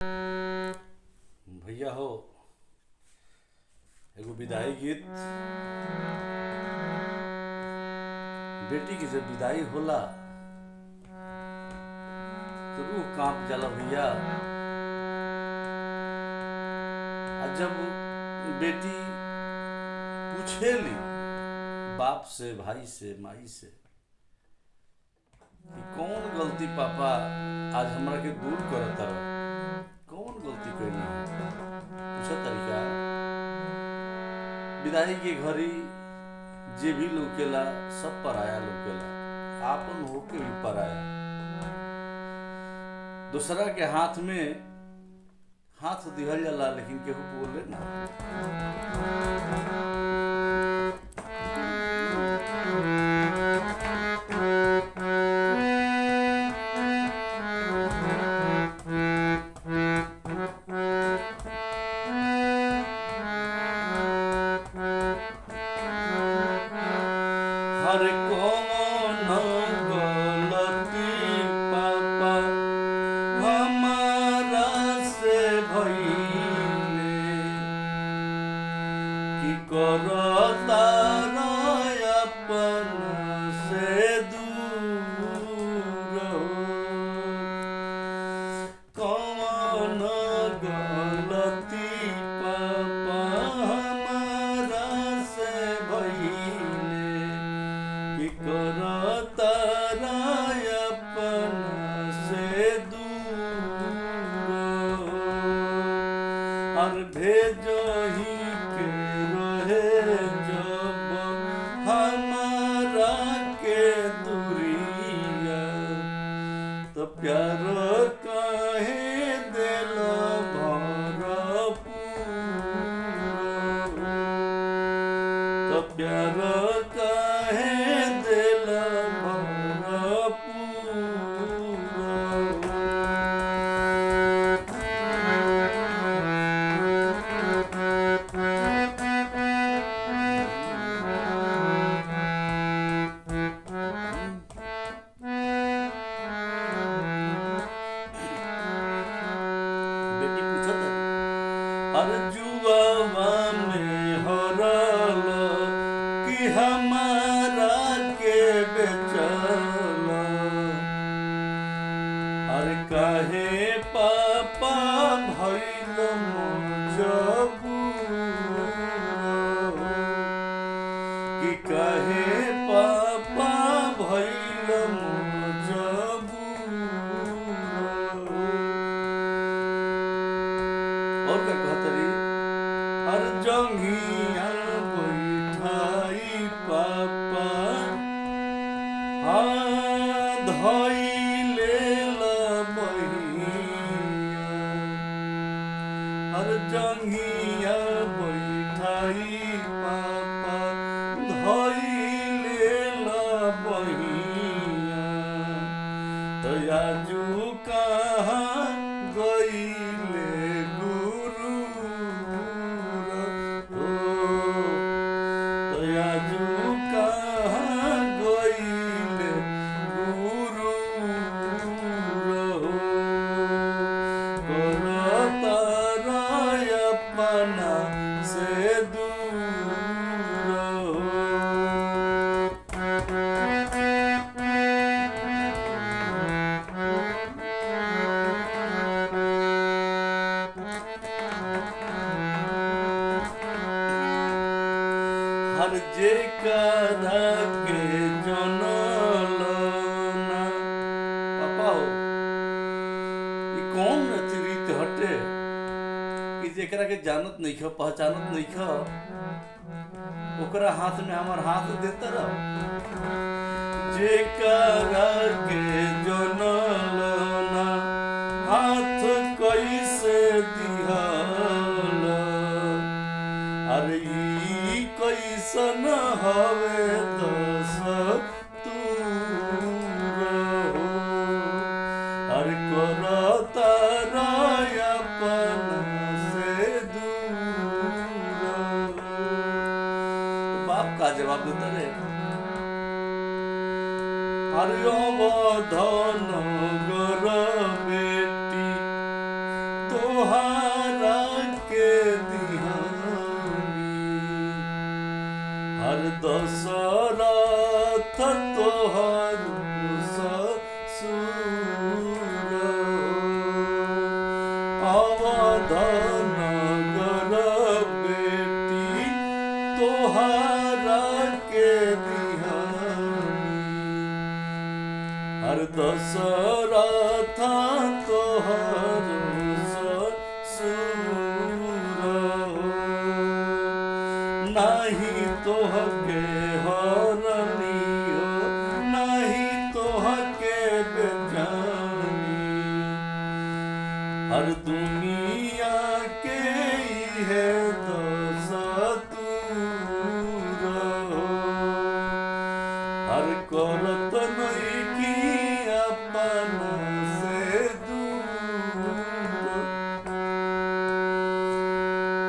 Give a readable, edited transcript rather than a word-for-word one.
भैया हो, एगो विदाई गीत। बेटी की जब विदाई होला तो रूह कांप जाला भैया। और जब बेटी पूछेली बाप से, भाई से, माई से कि कौन गलती पापा आज हमरा के दूर करत रह, कौन गलती कैली पूछा तरीका। विदाई के घड़ी जे भी लौकेला सब पराया लौकेला, आपन होके भी पराया। दूसरा के हाथ में हाथ दिहल जाला लेकिन केहू बोले ना। हर कौन गलती पापा हमारा से भइले कि करता अपन से दूर हो। कौन गलती पापा हमारा से भइले कि करता अपन से दूर हो। और भेजही के रहे जब हमारा के दूरिया, तो प्यार काहे दिल भरपूर, तो प्यार काहे दिल भरपूर। बेटी पूछत हर जुआवा में हरल कि हमारा के बेचल। हर काहे पापा भइल मजबूर, कि काहे पापा भइल मजबूर। और क्या कहतरी हर जंगिया बैठाई पापा धइले बहिया। हर जंगिया बैठाई पापा धइले बहिया। तो आजू कहाँ गइले गुरु हो, तो आजू कहाँ गइले गुरु हो। करता अपना से दूर हो। हर जे करा के जनल ना पापा हो, ई कौन रीत हटे कि जेकरा के जानत नहीं ख, पहचानत नहीं ख, ओकरा हाथ में हमार हाथ देता रह। जेकरा के जनल ना हाथ कैसे दिहल। अरे ई कैसन हवे दस तूर हो। अरे करता अपन से दूर हो। बाप का जवाब देता रे, अरे अवधन गर बेटी तोहारा के दिहानी हर दशरथ तोहर ससुर अवध नगर बेटी तोहारा के दिहानी हर दशरथ तोहर नहीं तोहके हरनियो नहीं तोहके बेजानी हर दुनिया के है